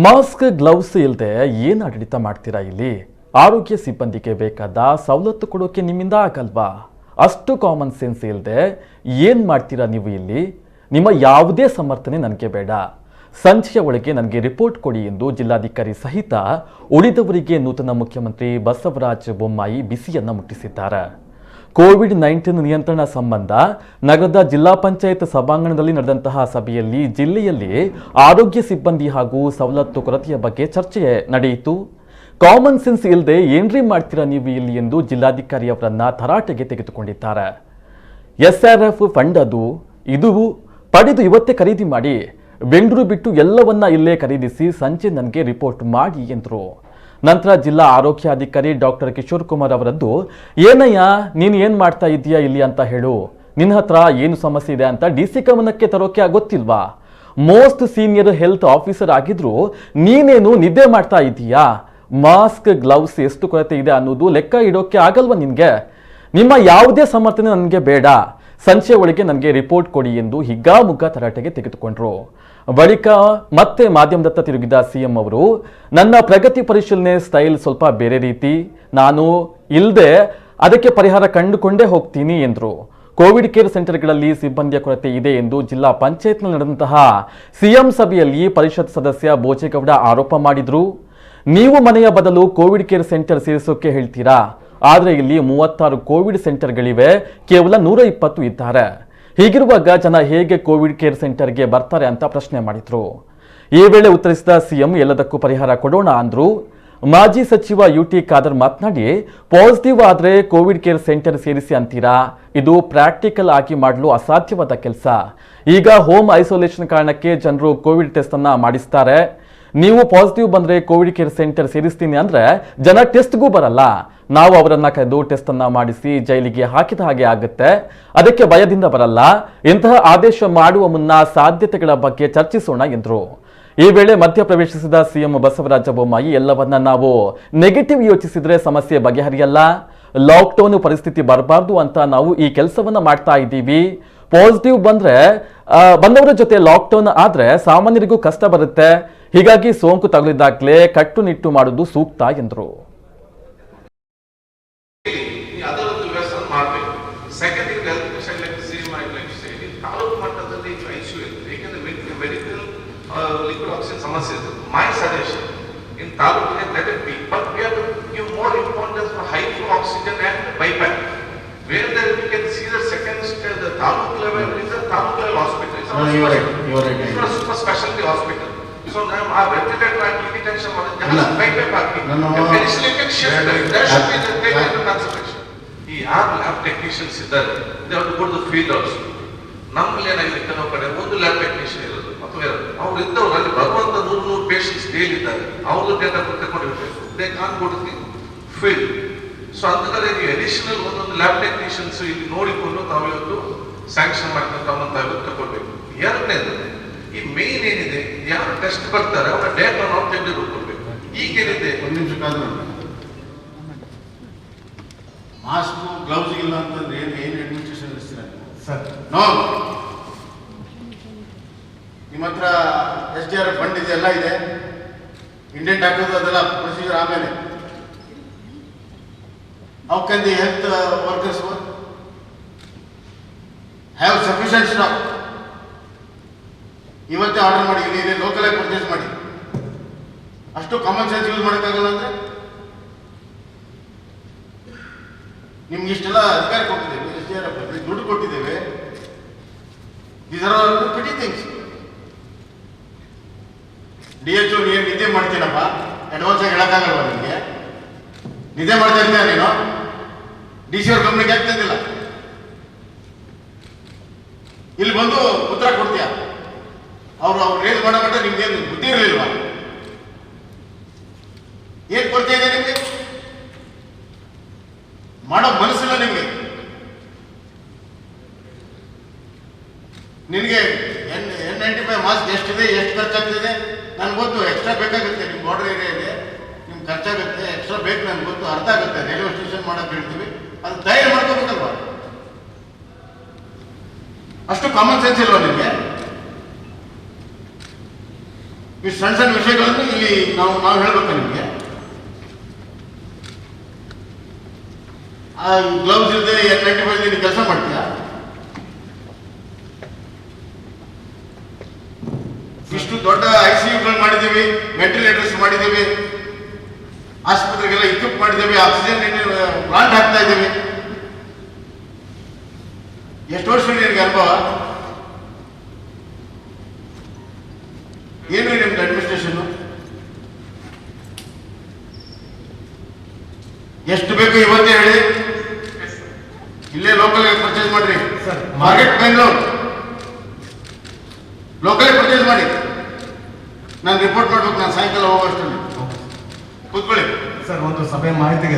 Mask gloves ಇಲ್ಲದೆ ಏನು ಆಡಳಿತ ಮಾಡ್ತೀರಾ ಇಲ್ಲಿ? ಆರೋಗ್ಯ ಸಿಬ್ಬಂದಿಗೆ ಬೇಕಾದ ಸವಲತ್ತು ಕೊಡೋಕೆ ನಿಮ್ಮಿಂದ ಆಗಲ್ವಾ? ಅಷ್ಟು ಕಾಮನ್ ಸೆನ್ಸ್ ಇಲ್ಲದೆ ಏನು ಮಾಡ್ತೀರಾ ನೀವು ಇಲ್ಲಿ? ನಿಮ್ಮ ಯಾವುದೇ ಸಮರ್ಥನೆ ನನಗೆ ಬೇಡ. ಸಂಜೆಯ ಒಳಗೆ ನನಗೆ ರಿಪೋರ್ಟ್ ಕೊಡಿ ಎಂದು ಜಿಲ್ಲಾಧಿಕಾರಿ ಸಹಿತ ಉಳಿದವರಿಗೆ ನೂತನ ಮುಖ್ಯಮಂತ್ರಿ ಬಸವರಾಜ ಬೊಮ್ಮಾಯಿ ಬಿಸಿಯನ್ನ ಮುಟ್ಟಿಸಿದ್ದಾರೆ. ಕೋವಿಡ್-19 ನಿಯಂತ್ರಣ ಸಂಬಂಧ ನಗರದ ಜಿಲ್ಲಾ ಪಂಚಾಯತ್ ಸಭಾಂಗಣದಲ್ಲಿ ನಡೆದಂತಹ ಸಭೆಯಲ್ಲಿ ಜಿಲ್ಲೆಯಲ್ಲಿ ಆರೋಗ್ಯ ಸಿಬ್ಬಂದಿ ಹಾಗೂ ಸವಲತ್ತು ಕೊರತೆಯ ಬಗ್ಗೆ ಚರ್ಚೆ ನಡೆಯಿತು. ಕಾಮನ್ ಸೆನ್ಸ್ ಇಲ್ಲದೆ ಏನ್ರಿ ಮಾಡ್ತೀರಾ ನೀವು ಇಲ್ಲಿ ಎಂದು ಜಿಲ್ಲಾಧಿಕಾರಿ ಅವರನ್ನ ತರಾಟೆಗೆ ತೆಗೆದುಕೊಂಡಿದ್ದಾರೆ. SRF ಫಂಡ್ ಇದು ಪಡೆದು ಇವತ್ತೇ ಖರೀದಿ ಮಾಡಿ, ಬೆಂಗಳೂರು ಬಿಟ್ಟು ಎಲ್ಲವನ್ನ ಇಲ್ಲೇ ಖರೀದಿಸಿ ಸಂಜೆ ನನಗೆ ರಿಪೋರ್ಟ್ ಮಾಡಿ ಎಂದರು. ನಂತರ ಜಿಲ್ಲಾ ಆರೋಗ್ಯಾಧಿಕಾರಿ ಡಾಕ್ಟರ್ ಕಿಶೋರ್ ಕುಮಾರ್ ಅವರದ್ದು, ಏನಯ್ಯ ನೀನು ಏನು ಮಾಡ್ತಾ ಇದೀಯಾ ಇಲ್ಲಿ ಅಂತ ಹೇಳು, ನಿನ್ನ ಹತ್ರ ಏನು ಸಮಸ್ಯೆ ಇದೆ ಅಂತ DC ಗಮನಕ್ಕೆ ತರೋಕೆ ಗೊತ್ತಿಲ್ವಾ? ಮೋಸ್ಟ್ ಸೀನಿಯರ್ ಹೆಲ್ತ್ ಆಫೀಸರ್ ಆಗಿದ್ರು ನೀನೇನು ನಿದ್ದೆ ಮಾಡ್ತಾ ಇದೀಯಾ? ಮಾಸ್ಕ್ ಗ್ಲೌಸ್ ಎಷ್ಟು ಕೊರತೆ ಇದೆ ಅನ್ನೋದು ಲೆಕ್ಕ ಇಡೋಕೆ ಆಗಲ್ವಾ ನಿನ್ಗೆ? ನಿಮ್ಮ ಯಾವುದೇ ಸಮರ್ಥನೆ ನನಗೆ ಬೇಡ, ಸಂಜೆ ಒಳಗೆ ನನಗೆ ರಿಪೋರ್ಟ್ ಕೊಡಿ ಎಂದು ಹಿಗ್ಗಾಮುಗ್ಗ ತರಾಟೆಗೆ ತೆಗೆದುಕೊಂಡ್ರು. ಬಳಿಕ ಮತ್ತೆ ಮಾಧ್ಯಮದತ್ತ ತಿರುಗಿದ CM ಅವರು, ನನ್ನ ಪ್ರಗತಿ ಪರಿಶೀಲನೆ ಸ್ಟೈಲ್ ಸ್ವಲ್ಪ ಬೇರೆ ರೀತಿ, ನಾನು ಇಲ್ಲದೆ ಅದಕ್ಕೆ ಪರಿಹಾರ ಕಂಡುಕೊಂಡೇ ಹೋಗ್ತೀನಿ ಎಂದರು. ಕೋವಿಡ್ ಕೇರ್ ಸೆಂಟರ್ಗಳಲ್ಲಿ ಸಿಬ್ಬಂದಿಯ ಕೊರತೆ ಇದೆ ಎಂದು ಜಿಲ್ಲಾ ಪಂಚಾಯತ್ನಲ್ಲಿ ನಡೆದಂತಹ CM ಸಭೆಯಲ್ಲಿ ಪರಿಷತ್ ಸದಸ್ಯ ಬೋಜೇಗೌಡ ಆರೋಪ ಮಾಡಿದ್ರು. ನೀವು ಮನೆಯ ಬದಲು ಕೋವಿಡ್ ಕೇರ್ ಸೆಂಟರ್ ಸೇರಿಸೋಕೆ ಹೇಳ್ತೀರಾ, ಆದರೆ ಇಲ್ಲಿ 36 ಕೋವಿಡ್ ಸೆಂಟರ್ಗಳಿವೆ, ಕೇವಲ 120 ಇದ್ದಾರೆ. ಹೀಗಿರುವಾಗ ಜನ ಹೇಗೆ ಕೋವಿಡ್ ಕೇರ್ ಸೆಂಟರ್ಗೆ ಬರ್ತಾರೆ ಅಂತ ಪ್ರಶ್ನೆ ಮಾಡಿದ್ರು. ಈ ವೇಳೆ ಉತ್ತರಿಸಿದ CM, ಎಲ್ಲದಕ್ಕೂ ಪರಿಹಾರ ಕೊಡೋಣ ಅಂದ್ರು. ಮಾಜಿ ಸಚಿವ UT ಖಾದರ್ ಮಾತನಾಡಿ, ಪಾಸಿಟಿವ್ ಆದ್ರೆ ಕೋವಿಡ್ ಕೇರ್ ಸೆಂಟರ್ ಸೇರಿಸಿ ಅಂತೀರಾ, ಇದು ಪ್ರಾಕ್ಟಿಕಲ್ ಆಗಿ ಮಾಡಲು ಅಸಾಧ್ಯವಾದ ಕೆಲಸ. ಈಗ ಹೋಮ್ ಐಸೋಲೇಷನ್ ಕಾರಣಕ್ಕೆ ಜನರು ಕೋವಿಡ್ ಟೆಸ್ಟ್ ಅನ್ನ ಮಾಡಿಸ್ತಾರೆ. ನೀವು ಪಾಸಿಟಿವ್ ಬಂದ್ರೆ ಕೋವಿಡ್ ಕೇರ್ ಸೆಂಟರ್ ಸೇರಿಸ್ತೀನಿ ಅಂದ್ರೆ ಜನ ಟೆಸ್ಟ್ಗೂ ಬರಲ್ಲ. ನಾವು ಅವರನ್ನ ಕರೆದು ಟೆಸ್ಟ್ ಅನ್ನ ಮಾಡಿಸಿ ಜೈಲಿಗೆ ಹಾಕಿದ ಹಾಗೆ ಆಗುತ್ತೆ. ಅದಕ್ಕೆ ಭಯದಿಂದ ಬರಲ್ಲ. ಇಂತಹ ಆದೇಶ ಮಾಡುವ ಮುನ್ನ ಸಾಧ್ಯತೆಗಳ ಬಗ್ಗೆ ಚರ್ಚಿಸೋಣ ಎಂದರು. ಈ ವೇಳೆ ಮಧ್ಯ ಪ್ರವೇಶಿಸಿದ CM ಬಸವರಾಜ ಬೊಮ್ಮಾಯಿ, ಎಲ್ಲವನ್ನ ನಾವು ನೆಗೆಟಿವ್ ಯೋಚಿಸಿದ್ರೆ ಸಮಸ್ಯೆ ಬಗೆಹರಿಯಲ್ಲ. ಲಾಕ್ಡೌನ್ ಪರಿಸ್ಥಿತಿ ಬರಬಾರ್ದು ಅಂತ ನಾವು ಈ ಕೆಲಸವನ್ನ ಮಾಡ್ತಾ ಇದ್ದೀವಿ. ಪಾಸಿಟಿವ್ ಬಂದವರ ಜೊತೆ ಲಾಕ್ಡೌನ್ ಆದ್ರೆ ಸಾಮಾನ್ಯರಿಗೂ ಕಷ್ಟ ಬರುತ್ತೆ. ಹೀಗಾಗಿ ಸೋಂಕು ತಗುಲಿದಾಗಲೇ ಕಟ್ಟುನಿಟ್ಟು ಮಾಡುವುದು ಸೂಕ್ತ ಎಂದರು. My suggestion in Taluk, let it be, but we have to give more importance for high flow oxygen and bypass. Where there we can see the second stage, the Taluk level is a Taluk level hospital. You are right. It's not a super specialty hospital. So now our ventilator and detention was just bypass. Additionally, you can shift that. That should be taken into consideration. Our lab technicians ಇದ್ದಾರೆ, they have to go to the field also. ನಮ್ಮಲ್ಲಿ ಏನಾಗಿದೆ, ಕೆಲವು ಕಡೆ ಒಂದು lab technician ಇರೋದು ಅಥವಾ ಅವ್ರು ಇದ್ದವ್ರು ಅಲ್ಲಿ ಬರುವಂತ 100 ಪೇಷಂಟ್ಸ್ ಡೈಲಿ ಇದ್ದಾರೆ, ಅವ್ರದ್ದು ಡೇಟಾ ತಗೊಂಡಿರ್ಬೇಕು. They can go to the field. So ಅಂತಂದ್ರೆ ನೀವು ಅಡಿಷನಲ್ ಒಂದೊಂದು ಲ್ಯಾಬ್ ಟೆಕ್ನಿಷಿಯನ್ಸ್ ಇಲ್ಲಿ ನೋಡಿಕೊಂಡು ನಾವು ಇವತ್ತು ಸ್ಯಾಂಕ್ಷನ್ ಮಾಡ್ಕೊಂಡು ತಗೊಳ್ಬೇಕು. ಎರಡನೇದು, ಈ ಮೇನ್ ಏನಿದೆ, ಯಾರು ಟೆಸ್ಟ್ ಬರ್ತಾರೆ ಅವರ ಡೇಟಾ ನಾವು ತೆಗೆದುಕೊಳ್ಬೇಕು. ಈಗೇನಿದೆ, ಒಂದು ನಿಮಿಷ ಕಾದು, ಮಾಸ್ಕ್ ಗ್ಲೌಸ್ ಇಲ್ಲ ಅಂತಂದ್ರೆ ಏನು ಅಡ್ಮಿನಿಸ್ಟ್ರೇಷನ್ ನಡೆಸ್ತೀರ ಸರ್? ನೋ, ನಿಮ್ಮ ಹತ್ರ SDRF ಫಂಡ್ ಇದೆ, ಎಲ್ಲ ಇದೆ, ಇಂಡೆಂಟ್ ಹಾಕೋದು ಅದೆಲ್ಲ ಪ್ರೊಸೀಜರ್. ಆಮೇಲೆ how can the health workers have sufficient stock? ಇವತ್ತೇ ಆರ್ಡರ್ ಮಾಡಿ, ಇಲ್ಲಿ ಲೋಕಲ್ ಆಗಿ ಪರ್ಚೇಸ್ ಮಾಡಿ. ಅಷ್ಟು ಕಾಮನ್ ಸೆನ್ಸ್ ಯೂಸ್ ಮಾಡೋಕ್ಕಾಗಲ್ಲ ಅಂದ್ರೆ ನಿಮ್ಗೆ ಇಷ್ಟೆಲ್ಲ ಅಧಿಕಾರ ಕೊಟ್ಟಿದ್ದೇವೆ, SDRF ದುಡ್ಡು ಕೊಟ್ಟಿದ್ದೇವೆ. These are all pretty things. DHO ನೀನು ನಿದ್ದೆ ಮಾಡ್ತೀನಪ್ಪ, ಅಡ್ವಾನ್ಸ್ ಆಗಿ ಹೇಳಕ್ಕಾಗಲ್ವ ನಿಮಗೆ? ನಿದ್ದೆ ಮಾಡ್ತಾ ಇರ್ತೀಯ ನೀನು? DC ಅವ್ರ ಗಮನಕ್ಕೆ ಆಗ್ತಿದ್ದಿಲ್ಲ, ಇಲ್ಲಿ ಬಂದು ಉತ್ತರ ಕೊಡ್ತೀಯ. ಅವ್ರು ರೇಸ್ ಮಾಡೋ ಮಟ್ಟ ನಿಮ್ಗೇನು ಬುದ್ಧಿ ಇರಲಿಲ್ವಾ? ಏನ್ ಕೊಡ್ತಾ ಇದೆ ನಿಮ್ಗೆ? ಮಾಡೋ ಮನಸ್ಸಿಲ್ಲ ನಿಮ್ಗೆ. ನಿನಗೆ N95 ಮಾಸ್ಕ್ ಎಷ್ಟಿದೆ, ಎಷ್ಟು ಖರ್ಚಾಗ್ತಿದೆ ನನ್ಗೆ ಗೊತ್ತು. ಎಕ್ಸ್ಟ್ರಾ ಬೇಕಾಗುತ್ತೆ, ನಿಮ್ಮ ಬಾರ್ಡರ್ ಏರಿಯಾಗೆ ನಿಮ್ಗೆ ಖರ್ಚಾಗುತ್ತೆ, ಎಕ್ಸ್ಟ್ರಾ ಬೇಕು ನನ್ಗೆ ಗೊತ್ತು, ಅರ್ಥ ಆಗುತ್ತೆ. ರೈಲ್ವೆ ಸ್ಟೇಷನ್ ಮಾಡಕ್ಕೆ ಹೇಳ್ತೀವಿ, ಅದು ತಯಾರಿ ಮಾಡ್ಕೋಬೇಕಲ್ವಾ? ಅಷ್ಟು ಕಾಮನ್ ಸೆನ್ಸ್ ಇಲ್ವಾ ನಿಮಗೆ? ಈ ಸಣ್ಣ ಸಣ್ಣ ವಿಷಯಗಳನ್ನು ಇಲ್ಲಿ ನಾವು ಹೇಳ್ಬೇಕು ನಿಮಗೆ. ಆ ಗ್ಲೌಸ್ ಇಲ್ಲದೆ N95 ನೀನು ಕೆಲಸ ಮಾಡ್ತೀಯಾ? ಇಷ್ಟು ದೊಡ್ಡ ICUಗಳು ಮಾಡಿದ್ದೀವಿ, ವೆಂಟಿಲೇಟರ್ಸ್ ಮಾಡಿದ್ದೀವಿ, ಆಸ್ಪತ್ರೆಗೆಲ್ಲ ಇಕ್ವಿಪ್ ಮಾಡಿದ್ದೀವಿ, ಆಕ್ಸಿಜನ್ ಪ್ಲಾಂಟ್ ಹಾಕ್ತಾ ಇದ್ದೀವಿ. ಎಷ್ಟು ವರ್ಷ ನಿನಗೆ ಅನುಭವ? ಏನ್ರಿ ನಿಮ್ದು ಅಡ್ಮಿನಿಸ್ಟ್ರೇಷನ್? ಎಷ್ಟು ಬೇಕು ಇವತ್ತೇ ಹೇಳಿ. ಇಲ್ಲೇ ಲೋಕಲ್ ಪರ್ಚೇಸ್ ಮಾಡ್ರಿ. ಮಾರ್ಕೆಟ್ ಬೆಂಗಳೂರು ಲೋಕಲ್ ಪರ್ಚೇಸ್ ಮಾಡಿ. ನಾನು ರಿಪೋರ್ಟ್ ಮಾಡ್ಬೇಕು. ನಾನು ಸಾಯಂಕಾಲ ಹೋಗೋಷ್ಟರಲ್ಲಿ ಕೂತ್ಕೊಳ್ಳಿ. ಸರ್, ಒಂದು ಸಭೆ ಮಾಹಿತಿಗೆ